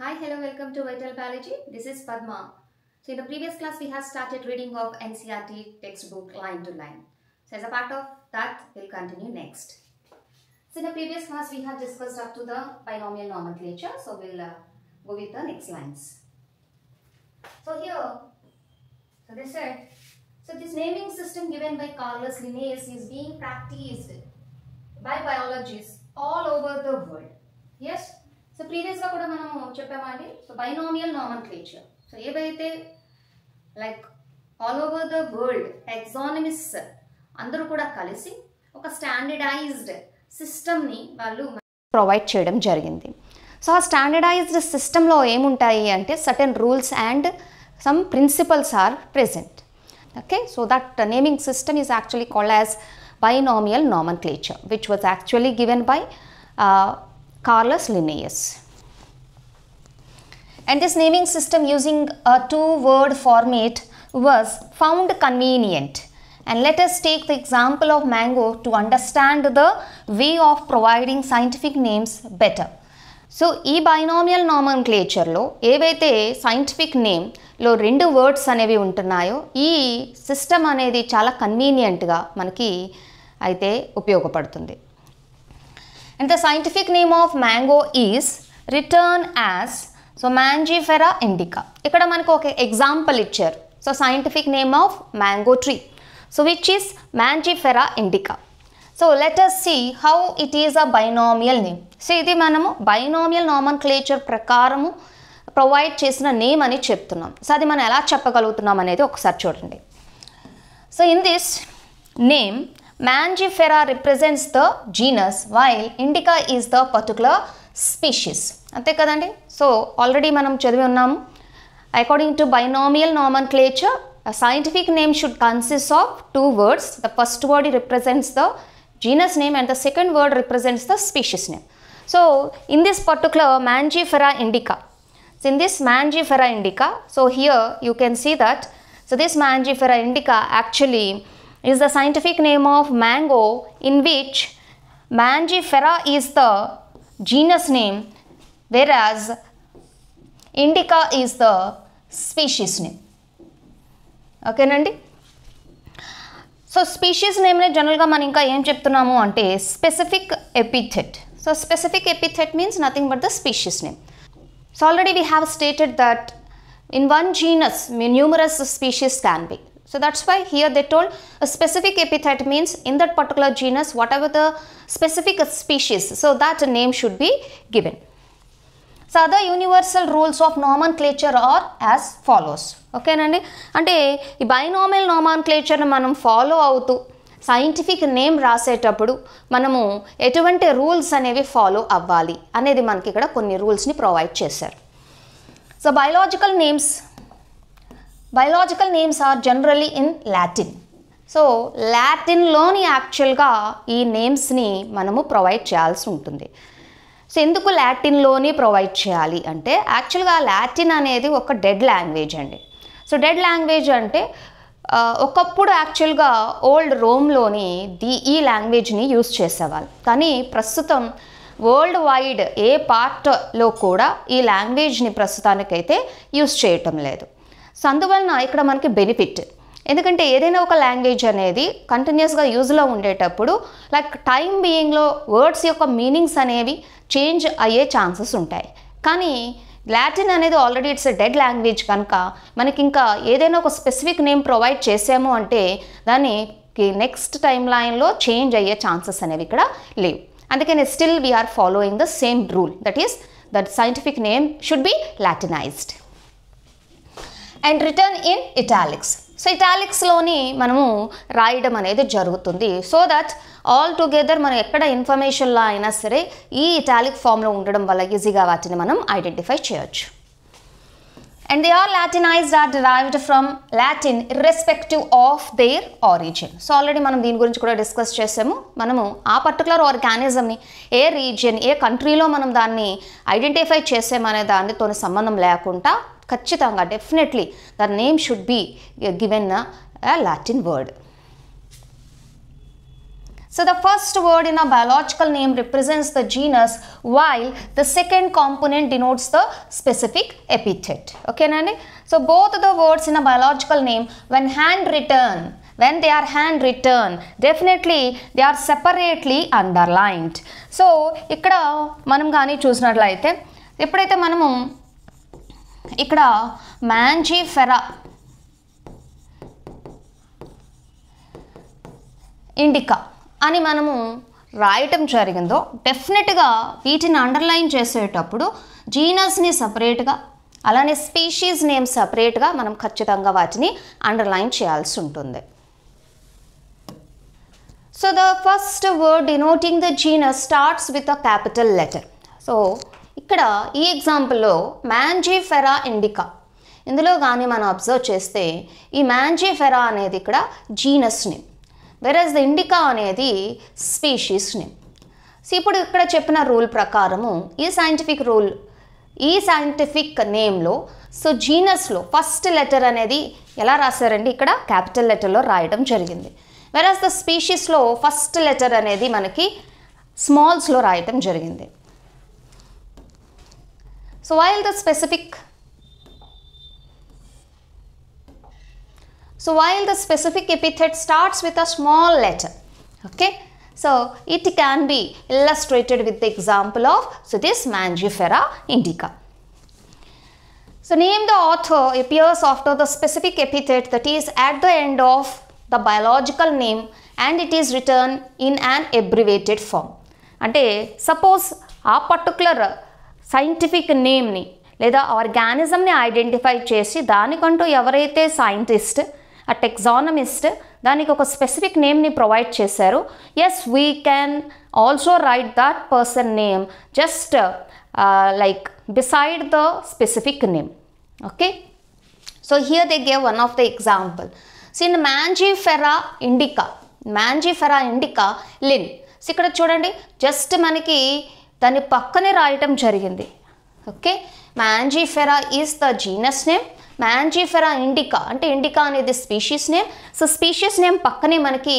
Hi, hello, welcome to Vital Biology. This is Padma. So in the previous class, we have started reading of NCERT textbook line to line. So as a part of that, we'll continue next. So in the previous class, we have discussed up to the binomial nomenclature. So we'll go with the next lines. So here, so they said, so this naming system given by Carlos Linnaeus is being practiced by biologists all over the world. Yes? So previous ga kuda manamu cheppamandi, so binomial nomenclature. So evaithe like all over the world taxonomists andaru kuda kalisi oka standardized system ni vallu provide cheyadam jarigindi. So a standardized system lo em untayi ante certain rules and some principles are present. Okay, so that naming system is actually called as binomial nomenclature, which was actually given by Carlos Linnaeus. And this naming system using a two-word format was found convenient. And let us take the example of mango to understand the way of providing scientific names better. So, ఈ binomial nomenclature లో ఏవైతే scientific name లో రెండు words అనేవి ఉంటున్నాయో ఈ system అనేది చాలా కన్వీనియంట్గా మనకి అయితే ఉపయోగపడుతుంది. And the scientific name of mango is written as Mangifera indica. ఇక్కడ మనకు ఒక ఎగ్జాంపుల్ ఇచ్చారు. So scientific name of mango tree. So which is Mangifera indica. So let us see how it is a binomial name. So ఇది మనము binomial nomenclature ప్రకారము provide చేసిన name అని చెప్తున్నాం. సో అది మనం ఎలా చెప్పగలుగుతున్నాం అనేది ఒకసారి చూడండి. So in this name Mangifera represents the genus while indica is the particular species. అంతే కదండి. సో ఆల్రెడీ మనం చదివి ఉన్నాము. According to binomial nomenclature, a scientific name should consist of two words. The first word represents the genus name and the second word represents the species name. So in this particular Mangifera indica, so in this Mangifera indica, so here you can see that, so this Mangifera indica actually is the scientific name of mango, in which Mangifera is the genus name whereas indica is the species name. Okay nandi. So species name ne general ga man inka em cheptunnamu ante specific epithet. So specific epithet means nothing but the species name. So already we have stated that in one genus numerous species can be. So that's why here they told a specific epithet means in that particular genus whatever the specific species, so that name should be given. So other universal rules of nomenclature are as follows. Okay nandi, అంటే ఈ binomial nomenclature మనం follow అవుతూ scientific name రాసేటప్పుడు మనము ఎటువంటి rules అనేవి follow అవ్వాలి అనేది మనకి ఇక్కడ కొన్ని రూల్స్ని ప్రొవైడ్ చేశారు. So biological names are generally in Latin. So లాటిన్లోని యాక్చువల్గా ఈ నేమ్స్ని మనము ప్రొవైడ్ చేయాల్సి ఉంటుంది. సో ఎందుకు లాటిన్లోని ప్రొవైడ్ చేయాలి అంటే యాక్చువల్గా లాటిన్ అనేది ఒక డెడ్ లాంగ్వేజ్ అండి. సో డెడ్ లాంగ్వేజ్ అంటే ఒకప్పుడు యాక్చువల్గా ఓల్డ్ రోమ్లోని ఈ లాంగ్వేజ్ని యూజ్ చేసేవాళ్ళు. కానీ ప్రస్తుతం వరల్డ్ వైడ్ ఏ పార్ట్లో కూడా ఈ లాంగ్వేజ్ని ప్రస్తుతానికైతే యూజ్ చేయటం లేదు. సో అందువలన ఇక్కడ మనకి బెనిఫిట్, ఎందుకంటే ఏదైనా ఒక లాంగ్వేజ్ అనేది కంటిన్యూస్గా యూజ్లో ఉండేటప్పుడు లైక్ టైం బీయింగ్లో వర్డ్స్ యొక్క మీనింగ్స్ అనేవి చేంజ్ అయ్యే ఛాన్సెస్ ఉంటాయి. కానీ లాటిన్ అనేది already it's a dead language కనుక మనకి ఇంకా ఏదైనా ఒక స్పెసిఫిక్ నేమ్ ప్రొవైడ్ చేసాము అంటే దానికి నెక్స్ట్ టైం లైన్లో చేంజ్ అయ్యే ఛాన్సెస్ అనేవి ఇక్కడ లేవు. అందుకని still we are following the same rule, that is that scientific name should be latinized and written in italics. So ఇటాలిక్స్లోని మనము రాయడం అనేది జరుగుతుంది. సో దట్ ఆల్ టుగెదర్ మనం ఎక్కడ ఇన్ఫర్మేషన్లో అయినా సరే ఈ ఇటాలిక్ ఫామ్లో ఉండడం వల్ల ఈజీగా వాటిని మనం ఐడెంటిఫై చేయొచ్చు. And they are latinized or derived from Latin irrespective of their origin. So already మనం దీని గురించి కూడా డిస్కస్ చేసాము. మనము ఆ పర్టికులర్ ఆర్గానిజంని ఏ రీజియన్ ఏ కంట్రీలో మనం దాన్ని ఐడెంటిఫై చేసామనే దానితో సంబంధం లేకుండా ఖచ్చితంగా definitely the name should be given a Latin word. So the first word in a biological name represents the genus, while the second component denotes the specific epithet. Okay, Nani? So both the words in a biological name, when they are handwritten, definitely they are separately underlined. So ikkada manam gaani chusinattlaithe, eppudaithe manamu ikkada Mangifera indica అని మనము రాయటం జరిగిందో, డెఫినెట్గా వీటిని underline చేసేటప్పుడు జీనస్ని సపరేట్గా, అలానే species name సపరేట్గా మనం ఖచ్చితంగా వాటిని అండర్లైన్ చేయాల్సి ఉంటుంది. So the first word denoting the genus starts with a capital letter. So ఇక్కడ ఈ ఎగ్జాంపుల్లో మ్యాంజిఫెరా ఇండికా, ఇందులో కానీ మనం అబ్జర్వ్ చేస్తే ఈ మ్యాంజిఫెరా అనేది ఇక్కడ genus name, whereas the indica అనేది స్పీషీస్ నేమ్. సో ఇప్పుడు ఇక్కడ చెప్పిన రూల్ ప్రకారము ఈ సైంటిఫిక్ నేమ్లో సో జీనస్లో ఫస్ట్ లెటర్ అనేది ఎలా రాశారండి, ఇక్కడ క్యాపిటల్ లెటర్లో రాయడం జరిగింది. whereas the స్పీషీస్లో ఫస్ట్ లెటర్ అనేది మనకి స్మాల్స్లో రాయటం జరిగింది. So while the specific epithet starts with a small letter, okay, so it can be illustrated with the example of this Mangifera indica. So name the author appears after the specific epithet that is at the end of the biological name and it is written in an abbreviated form. అంటే suppose ఆ particular scientific నేమ్ని లేదా ఆర్గానిజంని identify చేసి దానికంటూ ఎవరైతే scientist, ఆ taxonomist దానికి ఒక specific నేమ్ని ప్రొవైడ్ చేశారు, as we can also write that person name just like beside the specific name. Okay, so here they gave one of the example. So in Mangifera indica Linn. So ఇక్కడ చూడండి జస్ట్ మనకి దాని పక్కనే రాయటం జరిగింది. Okay, Mangifera is the genus name, Mangifera indica అంటే indica అనేది species name. So species name పక్కనే మనకి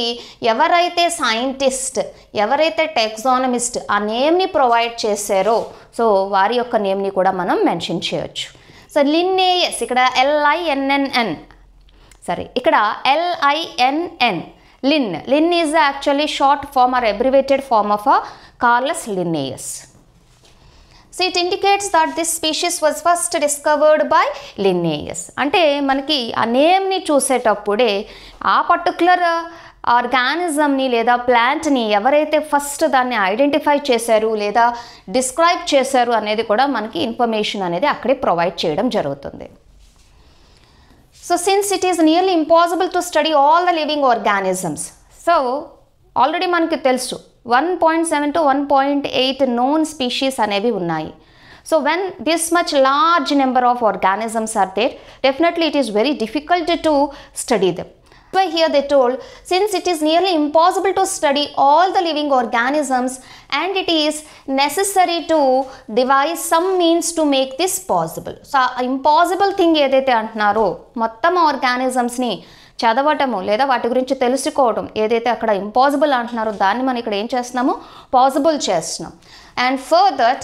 ఎవరైతే సైంటిస్ట్, ఎవరైతే టెక్సానమిస్ట్ ఆ నేమ్ని ప్రొవైడ్ చేశారో సో వారి యొక్క నేమ్ని కూడా మనం మెన్షన్ చేయొచ్చు. సో లిన్నేయస్ ఇక్కడ LINNN, సరే ఇక్కడ LINN, Linn is actually short form or abbreviated form of Carolus Linnaeus. So it indicates that this species was first discovered by Linnaeus. అంటే మనకి ఆ నేమ్ని చూసేటప్పుడే ఆ పర్టికులర్ ఆర్గానిజంని లేదా ప్లాంట్ని ఎవరైతే ఫస్ట్ దాన్ని ఐడెంటిఫై చేశారు లేదా డిస్క్రైబ్ చేశారు అనేది కూడా మనకి ఇన్ఫర్మేషన్ అనేది అక్కడే ప్రొవైడ్ చేయడం జరుగుతుంది. So since it is nearly impossible to study all the living organisms, so already మనకి తెలుసు 1.7 to 1.8 known species అనేవి ఉన్నాయి. So when this much large number of organisms are there, definitely it is very difficult to study them. Why here they told, since it is nearly impossible to study all the living organisms and it is necessary to devise some means to make this possible. So impossible thing ఏదైతే అంటున్నారో మొత్తం ఆర్గానిజమ్స్ని చదవటము లేదా వాటి గురించి తెలుసుకోవడం ఏదైతే అక్కడ impossible అంటున్నారో దాన్ని మనం ఇక్కడ ఏం చేస్తున్నాము, పాసిబుల్ చేస్తున్నాం. And further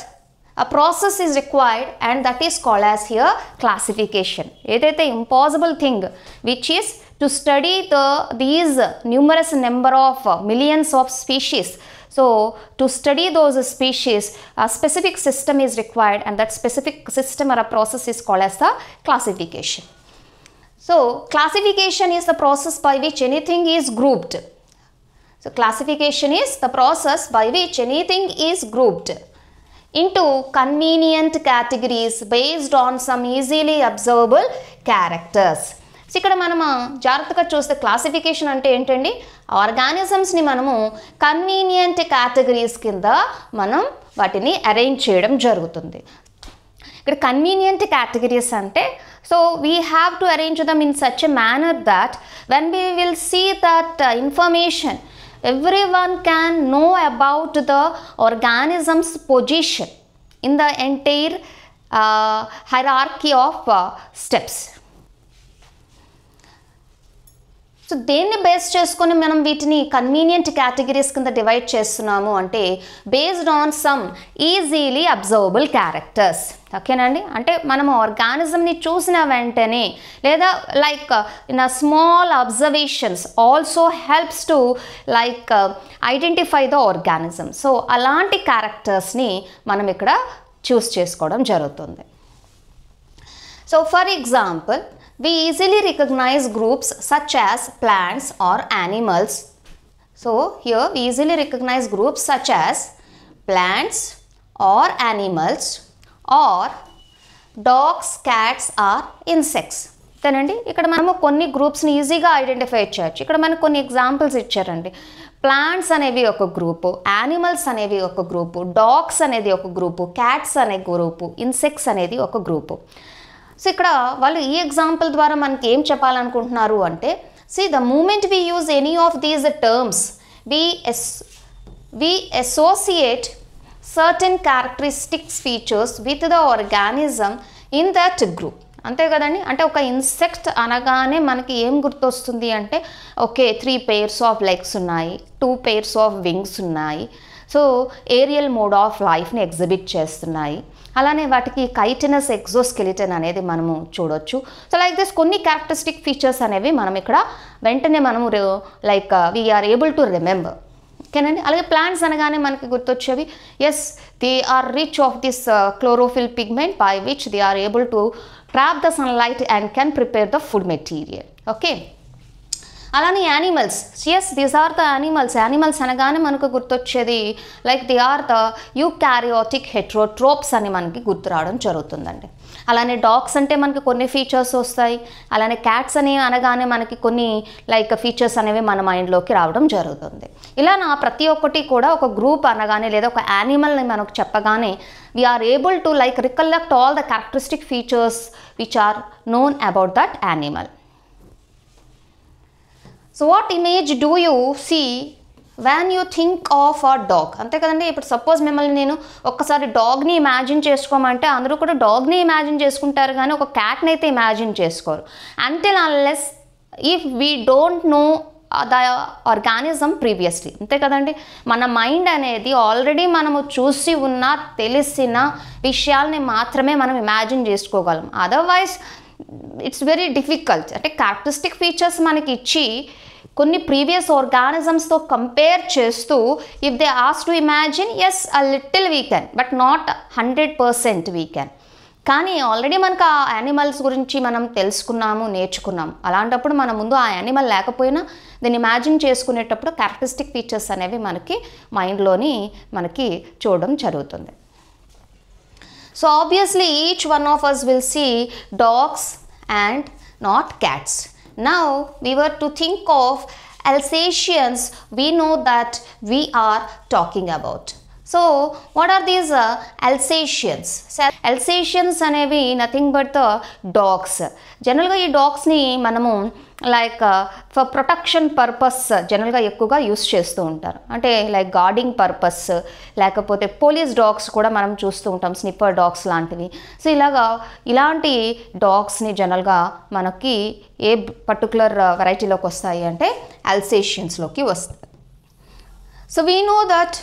a process is required and that is called as here classification. ఏదైతే impossible thing which is to study these numerous number of millions of species. So to study those species a specific system is required and that specific system or a process is called as the classification. So classification is the process by which anything is grouped. So classification is the process by which anything is grouped into convenient categories based on some easily observable characters. So ఇక్కడ మనము జాగ్రత్తగా చూస్తే classification అంటే ఏంటండి, ఆర్గానిజమ్స్ని మనము convenient categories కింద మనం వాటిని అరేంజ్ చేయడం జరుగుతుంది. ఇక్కడ కన్వీనియంట్ కేటగిరీస్ అంటే so we have to arrange them in such a manner that when we will see that information everyone can know about the organism's position in the entire hierarchy of steps. So దేన్ని base చేసుకొని మనం వీటిని convenient categories కింద divide చేస్తున్నాము అంటే based on some easily observable characters. ఓకేనండి, అంటే మనము ఆర్గానిజంని చూసిన వెంటనే లేదా like in a small observations also helps to like identify the organism. So అలాంటి క్యారెక్టర్స్ని మనం ఇక్కడ చూస్ చేసుకోవడం జరుగుతుంది. So for example, we easily recognize groups such as plants or animals. So here we easily recognize groups such as plants or animals or dogs, cats or insects. కదండి, ఇక్కడ మనము కొన్ని గ్రూప్స్ని ఈజీగా ఐడెంటిఫై చేయొచ్చు. ఇక్కడ మనకు కొన్ని ఎగ్జాంపుల్స్ ఇచ్చారండి. ప్లాంట్స్ అనేవి ఒక గ్రూపు, యానిమల్స్ అనేవి ఒక గ్రూపు, డాగ్స్ అనేది ఒక గ్రూపు, క్యాట్స్ అనే గ్రూపు, ఇన్సెక్ట్స్ అనేది ఒక గ్రూపు. సో ఇక్కడ వాళ్ళు ఈ ఎగ్జాంపుల్ ద్వారా మనకి ఏం చెప్పాలనుకుంటున్నారు అంటే, see the moment we use any of these terms we associate certain characteristics features with the organism in that group. అంతే కదండి, అంటే ఒక ఇన్సెక్ట్ అనగానే మనకి ఏం గుర్తొస్తుంది అంటే ఓకే 3 pairs ఆఫ్ లెగ్స్ ఉన్నాయి, 2 pairs ఆఫ్ వింగ్స్ ఉన్నాయి, సో ఏరియల్ మోడ్ ఆఫ్ లైఫ్ని ఎగ్జిబిట్ చేస్తున్నాయి. అలానే వాటికి కైటినస్ ఎగ్జోస్కెలిటన్ అనేది మనము చూడొచ్చు. సో లైక్ దిస్ కొన్ని క్యారెక్టరిస్టిక్ ఫీచర్స్ అనేవి మనం ఇక్కడ వెంటనే మనము like we are able to remember. ఓకేనండి, అలాగే ప్లాంట్స్ అనగానే మనకి గుర్తొచ్చేవి yes they are rich of this chlorophyll pigment by which they are able to trap the sunlight and can prepare the food material. Okay, అలానే animals, yes these are the animals. Animals అనగానే మనకు గుర్తొచ్చేది like they are the eukaryotic heterotrophs అని మనకి గుర్తు రావడం జరుగుతుందండి. అలానే డాగ్స్ అంటే మనకి కొన్ని ఫీచర్స్ వస్తాయి. అలానే క్యాట్స్ అని అనగానే మనకి కొన్ని లైక్ ఫీచర్స్ అనేవి మన మైండ్లోకి రావడం జరుగుతుంది. ఇలా ప్రతి ఒక్కటి కూడా ఒక గ్రూప్ అనగానే లేదా ఒక యానిమల్ని మనకు చెప్పగానే we are able to like recollect all the characteristic features which are known about that animal. So what image do you see when you think of a dog? అంతే కదండి, ఇప్పుడు సపోజ్ మిమ్మల్ని నేను ఒక్కసారి డాగ్ని ఇమాజిన్ చేసుకోమంటే అందరూ కూడా డాగ్ని ఇమాజిన్ చేసుకుంటారు కానీ ఒక క్యాట్ని అయితే ఇమాజిన్ చేసుకోరు. Until unless if we don't know the organism previously. అంతే కదండి, మన మైండ్ అనేది ఆల్రెడీ మనము చూసి ఉన్న తెలిసిన విషయాల్ని మాత్రమే మనం ఇమాజిన్ చేసుకోగలం. Otherwise it's very difficult. అంటే క్యారెక్టరిస్టిక్ ఫీచర్స్ మనకి ఇచ్చి కొన్ని ప్రీవియస్ ఆర్గానిజమ్స్తో కంపేర్ చేస్తూ if they ask to imagine as a little we can but not 100% we can. కానీ ఆల్రెడీ మనకు ఆ యానిమల్స్ గురించి మనం తెలుసుకున్నాము, నేర్చుకున్నాము. అలాంటప్పుడు మన ముందు ఆ యానిమల్ లేకపోయినా దీన్ని ఇమాజిన్ చేసుకునేటప్పుడు క్యారెక్టరిస్టిక్ ఫీచర్స్ అనేవి మనకి మైండ్లోని మనకి చూడడం జరుగుతుంది. So obviously each one of us will see dogs and not cats. Now we were to think of Alsatians, we know that we are talking about. So what are these Alsatians? So Alsatians అనేవి nothing but the dogs. జనరల్గా ఈ డాగ్స్ని మనము like for protection purpose జనరల్గా ఎక్కువగా use చేస్తూ ఉంటారు. అంటే like guarding purpose, లేకపోతే పోలీస్ డాగ్స్ కూడా మనం చూస్తూ ఉంటాం, స్నిప్పర్ డాగ్స్ లాంటివి. సో ఇలాంటి డాగ్స్ని జనరల్గా మనకి ఏ పర్టికులర్ వెరైటీలోకి వస్తాయి అంటే అల్సేషియన్స్లోకి వస్తాయి. సో వీ నో దట్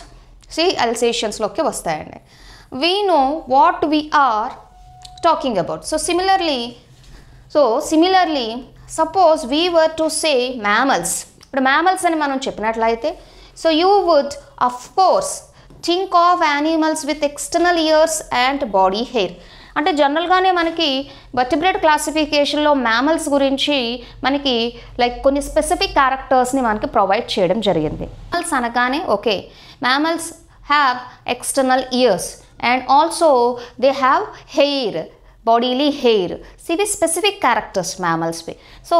అల్సేషియన్స్లోకి వస్తాయండి. We know what we are talking about. So similarly suppose we were to say mammals. ఇప్పుడు మ్యామల్స్ అని మనం చెప్పినట్లయితే so you would of course think of animals with external ears and body hair. అంటే జనరల్గానే మనకి vertebrate క్లాసిఫికేషన్లో mammals గురించి మనకి like కొన్ని స్పెసిఫిక్ క్యారెక్టర్స్ని మనకి ప్రొవైడ్ చేయడం జరిగింది. మ్యామల్స్ అనగానే okay, mammals have external ears and also they have hair, bodily hair. ఇవి స్పెసిఫిక్ క్యారెక్టర్స్ మ్యామల్స్వి. సో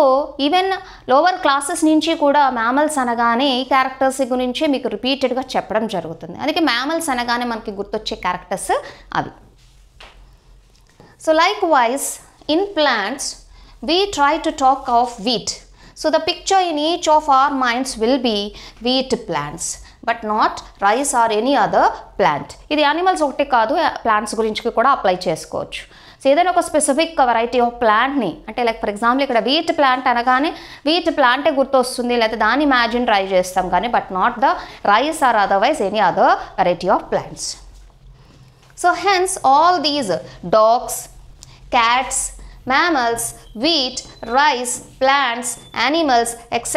ఈవెన్ లోవర్ క్లాసెస్ నుంచి కూడా మ్యామల్స్ అనగానే ఈ క్యారెక్టర్స్ గురించి మీకు రిపీటెడ్గా చెప్పడం జరుగుతుంది. అందుకే మ్యామల్స్ అనగానే మనకి గుర్తొచ్చే క్యారెక్టర్స్ అవి. So likewise in plants we try to talk of wheat. So the picture in each of our minds will be wheat plants but not rice or any other plant. ఇది animals ఒకటి కాదు, plants గురించి కూడా apply చేసుకోవచ్చు. So ఏదైనా ఒక specific variety of ప్లాంట్ని, అంటే లైక్ ఫర్ ఎగ్జాంపుల్ ఇక్కడ వీట్ ప్లాంట్ అనగానే వీట్ ప్లాంటే గుర్తొస్తుంది, లేకపోతే దాన్ని ఇమాజిన్ ట్రై చేస్తాం కానీ, but not the rice or otherwise any other variety of plants. So hence all these dogs, cats, mammals, wheat, rice, plants, animals, etc.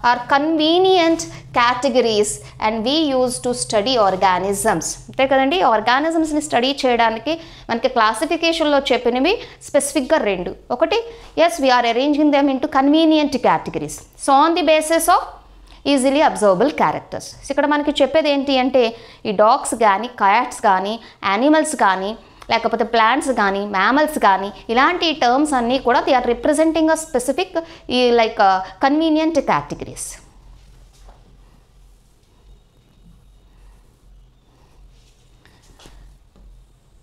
are convenient categories and we use to study organisms. అంతే కదండి, ఆర్గానిజమ్స్ని study చేయడానికి మనకి క్లాసిఫికేషన్లో చెప్పినవి స్పెసిఫిక్గా రెండు. ఒకటి, as we are arranging them into convenient categories, so on the basis of easily observable characters. ఇక్కడ మనకి చెప్పేది ఏంటి అంటే ఈ డాగ్స్ కానీ, క్యాట్స్ కానీ, యానిమల్స్ కానీ, లేకపోతే ప్లాంట్స్ కానీ, మ్యామల్స్ కానీ, ఇలాంటి టర్మ్స్ అన్నీ కూడా they are representing a specific ఈ like convenient categories.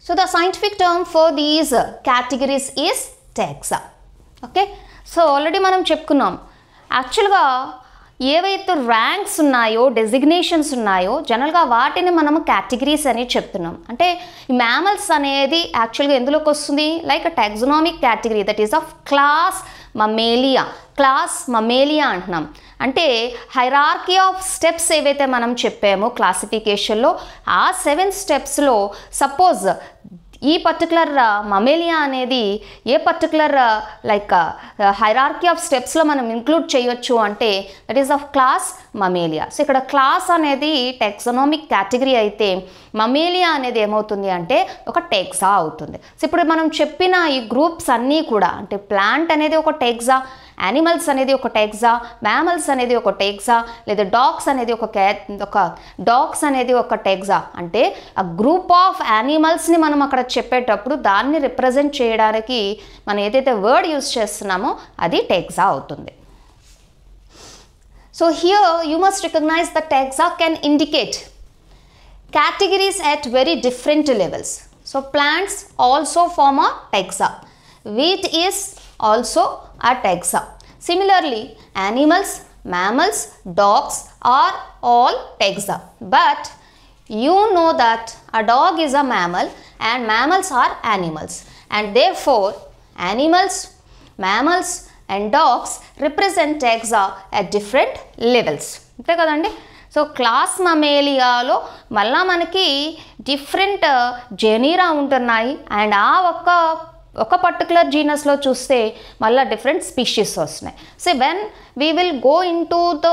So the scientific term for these categories is taxa. Okay, so already మనం చెప్పుకున్నాం యాక్చువల్గా ఏవైతే ర్యాంక్స్ ఉన్నాయో, డెసిగ్నేషన్స్ ఉన్నాయో, జనరల్గా వాటిని మనము కేటగిరీస్ అని చెప్తున్నాం. అంటే ఈ మ్యామల్స్ అనేది యాక్చువల్గా ఎందులోకి వస్తుంది, like taxonomic category, that is of class Mammalia. Class Mammalia అంటున్నాం అంటే హైరార్కీ ఆఫ్ స్టెప్స్ ఏవైతే మనం చెప్పామో క్లాసిఫికేషన్లో, ఆ 7 స్టెప్స్లో సపోజ్ ఈ పర్టికులర్ మమేలియా అనేది ఏ పర్టికులర్ లైక్ హైరార్కీ ఆఫ్ స్టెప్స్లో మనం ఇంక్లూడ్ చేయొచ్చు అంటే that is of class Mammalia. So ఇక్కడ క్లాస్ అనేది టాక్సానమిక్ కేటగిరీ అయితే మమేలియా అనేది ఏమవుతుంది అంటే ఒక టెక్సా అవుతుంది. సో ఇప్పుడు మనం చెప్పిన ఈ గ్రూప్స్ అన్నీ కూడా అంటే ప్లాంట్ అనేది ఒక టెక్సా, యానిమల్స్ అనేది ఒక టెక్సా, మ్యామల్స్ అనేది ఒక టెక్సా, లేదా డాగ్స్ అనేది డాగ్స్ అనేది ఒక టెక్సా. అంటే ఆ గ్రూప్ ఆఫ్ యానిమల్స్ని మనం అక్కడ చెప్పేటప్పుడు దాన్ని రిప్రజెంట్ చేయడానికి మనం ఏదైతే వర్డ్ యూజ్ చేస్తున్నామో అది టెక్సా అవుతుంది. So here you must recognise the taxa can indicate categories at very different levels. So plants also form a taxa. Wheat is also a taxa. Similarly, animals, mammals, dogs are all taxa. But you know that a dog is a mammal and mammals are animals. And therefore, animals, mammals and dogs represent taxa at different levels. అంతే కదండి. So class మమేలియాలో మళ్ళా మనకి different జెనీరా ఉంటున్నాయి and ఆ ఒక particular జీనస్లో చూస్తే మళ్ళీ డిఫరెంట్ స్పీషీస్ వస్తున్నాయి. So when we will go into the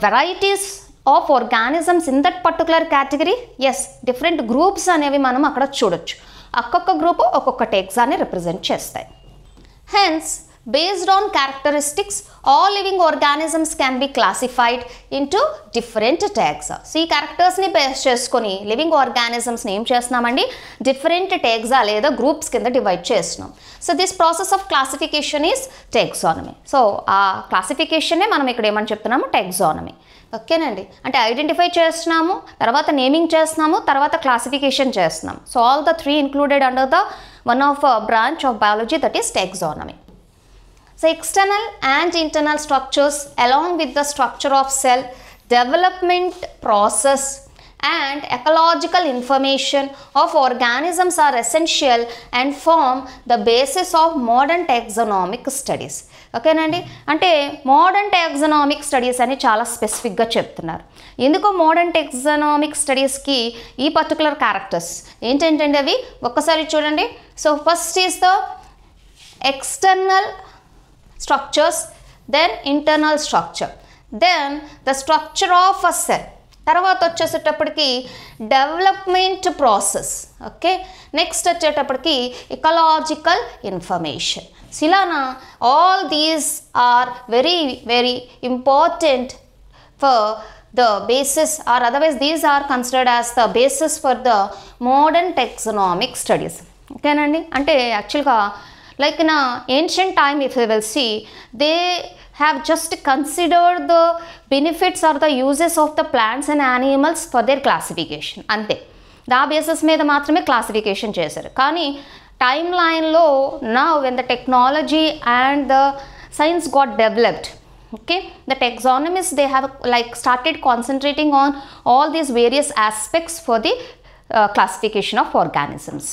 varieties of organisms in that particular category, as different groups అనేవి మనం అక్కడ చూడొచ్చు. ఒక్కొక్క గ్రూపు ఒక్కొక్క టెక్సాని రిప్రజెంట్ చేస్తాయి. Hence based on characteristics, all living organisms can be classified into different taxa. So ఈ క్యారెక్టర్స్ని base చేసుకొని లివింగ్ ఆర్గానిజమ్స్ని ఏం చేస్తున్నామండి, డిఫరెంట్ టెక్సా లేదా గ్రూప్స్ కింద డివైడ్ చేస్తున్నాం. So this process of classification is taxonomy. So ఆ క్లాసిఫికేషన్నే మనం ఇక్కడ ఏమని చెప్తున్నాము, టెక్సానమీ. ఓకేనండి, అంటే ఐడెంటిఫై చేస్తున్నాము, తర్వాత నేమింగ్ చేస్తున్నాము, తర్వాత క్లాసిఫికేషన్ చేస్తున్నాం. So all the 3 included under the one of branch of biology, that is taxonomy. So external and internal structures along with the structure of cell, development process and ecological information of organisms are essential and form the basis of modern taxonomic studies. ఓకేనండి, అంటే modern taxonomic studies అని చాలా స్పెసిఫిక్గా చెప్తున్నారు. ఎందుకో modern taxonomic స్టడీస్కి ఈ particular characters ఏంటంటే అవి ఒక్కసారి చూడండి. So first is the external structures, then internal structure, then the structure of a cell, తర్వాత వచ్చేసేటప్పటికి డెవలప్మెంట్ ప్రాసెస్. ఓకే, నెక్స్ట్ వచ్చేటప్పటికి ఎకలాజికల్ ఇన్ఫర్మేషన్. ఇలానా all these are very very important for the basis, or otherwise these are considered as the basis for the modern taxonomic studies. ఓకేనండి, అంటే యాక్చువల్గా like in a ancient time if you will see, they have just considered the benefits or the uses of the plants and animals for their classification. అంతే, దా basis మీద మాత్రమే classification చేశారు. కానీ time లైన్లో now when the technology and the science got developed, okay, the taxonomists they have like started concentrating on all these various aspects for the classification of organisms.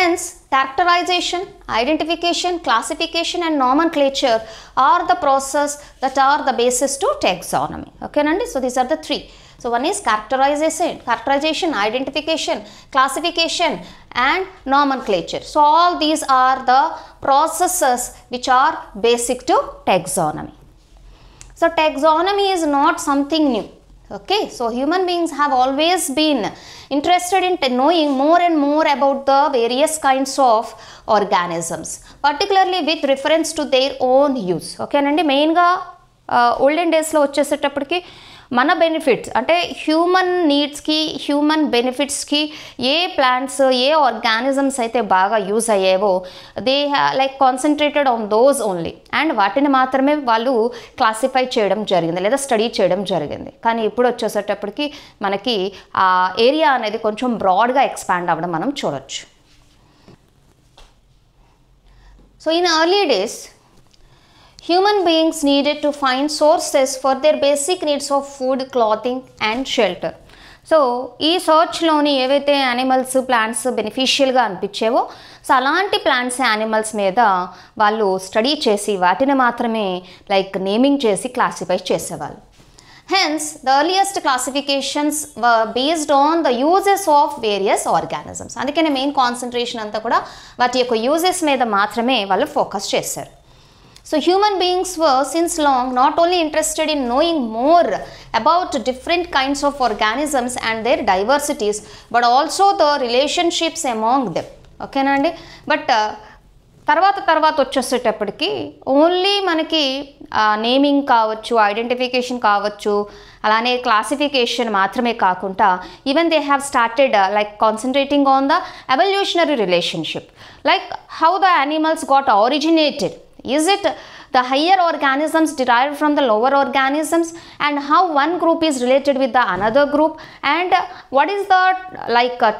Hence, characterization, identification, classification and nomenclature are the process that are the basis to taxonomy. Okay, Nandi? So, these are the three. So, one is characterization, identification, classification and nomenclature. So, all these are the processes which are basic to taxonomy. So, taxonomy is not something new. Okay, so human beings have always been interested in knowing more and more about the various kinds of organisms, particularly with reference to their own use. Okay, and main ga olden days lo vachesetappudiki మన benefits అంటే human నీడ్స్కి human బెనిఫిట్స్కి ఏ plants ఏ organisms అయితే బాగా use అయ్యేవో they like concentrated on those only and వాటిని మాత్రమే వాళ్ళు క్లాసిఫై చేయడం జరిగింది లేదా స్టడీ చేయడం జరిగింది. కానీ ఇప్పుడు వచ్చేసేటప్పటికి మనకి ఆ ఏరియా అనేది కొంచెం బ్రాడ్గా ఎక్స్పాండ్ అవ్వడం మనం చూడొచ్చు. So in early days human beings needed to find sources for their basic needs of food, clothing and shelter. So ఈ సర్చ్లోని ఏవైతే యానిమల్స్ ప్లాంట్స్ బెనిఫిషియల్గా అనిపించేవో సో అలాంటి ప్లాంట్స్ యానిమల్స్ మీద వాళ్ళు స్టడీ చేసి వాటిని మాత్రమే లైక్ నేమింగ్ చేసి క్లాసిఫై చేసేవాళ్ళు. Hence, the earliest classifications were based on the uses of various organisms. అందుకనే మెయిన్ కాన్సన్ట్రేషన్ అంతా కూడా వాటి యొక్క యూజెస్ మీద మాత్రమే వాళ్ళు ఫోకస్ చేశారు. So, human beings were since long not only interested in knowing more about different kinds of organisms and their diversities, but also the relationships among them. Okay, Nandi? But తర్వాత వచ్చేసేటప్పటికి only మనకి naming కావచ్చు, identification కావచ్చు, అలానే classification మాత్రమే కాకుండా even they have started like concentrating on the evolutionary relationship, like how the animals got originated. Is it the higher organisms derived from the lower organisms, and how one group is related with the another group, and what is the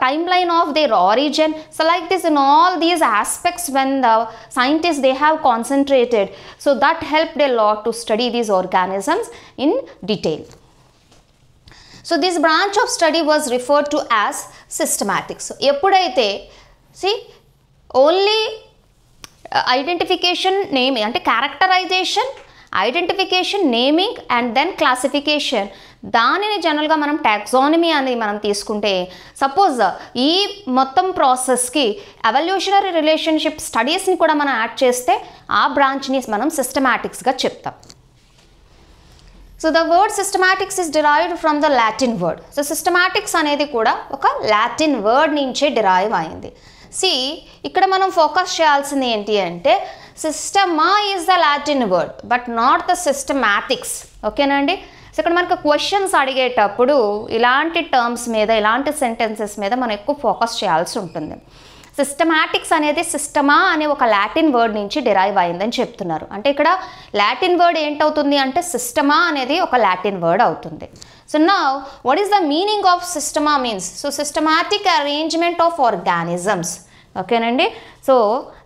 timeline of their origin? So like this, in all these aspects when the scientists they have concentrated, so that helped a lot to study these organisms in detail. So this branch of study was referred to as systematics. So eppudaithe see only identification naming అంటే characterization, identification, naming and then classification, దానిని జనరల్గా మనం taxonomy అనేది మనం తీసుకుంటే suppose ఈ మొత్తం ప్రాసెస్కి evolutionary relationship స్టడీస్ని కూడా మనం యాడ్ చేస్తే ఆ బ్రాంచ్ని మనం సిస్టమాటిక్స్గా చెప్తాం. So the word systematics is derived from the Latin word. So systematics అనేది కూడా ఒక లాటిన్ వర్డ్ నుంచే డిరైవ్ అయింది. ఇక్కడ మనం ఫోకస్ చేయాల్సింది ఏంటి అంటే systema is the Latin word but not the systematics. ఓకేనండి? సో ఇక్కడ మనకు క్వశ్చన్స్ అడిగేటప్పుడు ఇలాంటి టర్మ్స్ మీద ఇలాంటి సెంటెన్సెస్ మీద మనం ఎక్కువ ఫోకస్ చేయాల్సి ఉంటుంది. సిస్టమాటిక్స్ అనేది సిస్టమా అనే ఒక లాటిన్ వర్డ్ నుంచి డిరైవ్ అయిందని చెప్తున్నారు. అంటే ఇక్కడ లాటిన్ వర్డ్ ఏంటవుతుంది అంటే సిస్టమా అనేది ఒక లాటిన్ వర్డ్ అవుతుంది. So now, what is the meaning of systema means? So, systematic arrangement of organisms. Okay, Nandi? So,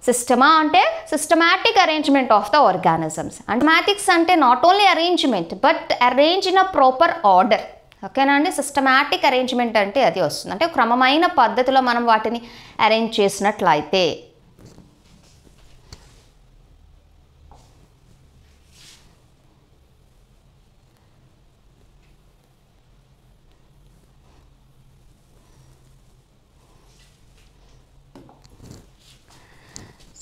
systema ante systematic arrangement of the organisms. And systematics ante not only arrangement, but arrange in a proper order. Okay, Nandi? Systematic arrangement ante adi vastundi. Ante kramamaina paddhatilo manam vaatini arrange chesinatlaite.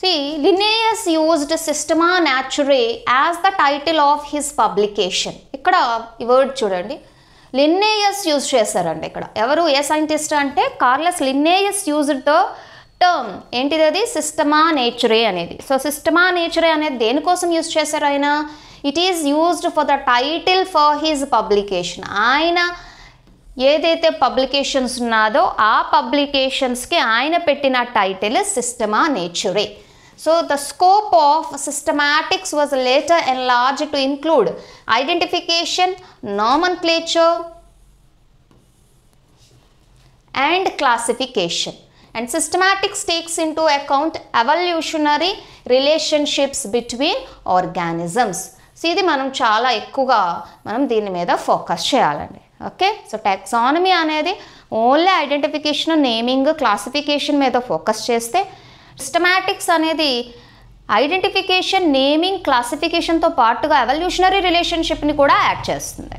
See, Linnaeus used Systema Naturae as the title of his publication. ఇక్కడ ఈ word చూడండి, Linnaeus use చేశారండి. ఇక్కడ ఎవరు ఏ scientist అంటే Carlos Linnaeus used the term ఏంటిది అది సిస్టమా నేచురే అనేది. సో సిస్టమా నేచురే అనేది దేనికోసం యూజ్ చేశారు ఆయన? It is used for the title for his publication. ఆయన ఏదైతే పబ్లికేషన్స్ ఉన్నాదో ఆ పబ్లికేషన్స్కి ఆయన పెట్టిన title సిస్టమా నేచురే. So the scope of systematics was later enlarged to include identification, nomenclature and classification. And systematics takes into account evolutionary relationships between organisms. So ఇది మనం చాలా ఎక్కువగా మనం దీని మీద ఫోకస్ చేయాలండి. ఓకే, సో టాక్సానమీ అనేది ఓన్లీ ఐడెంటిఫికేషన్, నేమింగ్, క్లాసిఫికేషన్ మీద ఫోకస్ చేస్తే, సిస్టమాటిక్స్ అనేది ఐడెంటిఫికేషన్, నేమింగ్, క్లాసిఫికేషన్తో పాటుగా ఎవల్యూషనరీ రిలేషన్షిప్ని కూడా యాడ్ చేస్తుంది.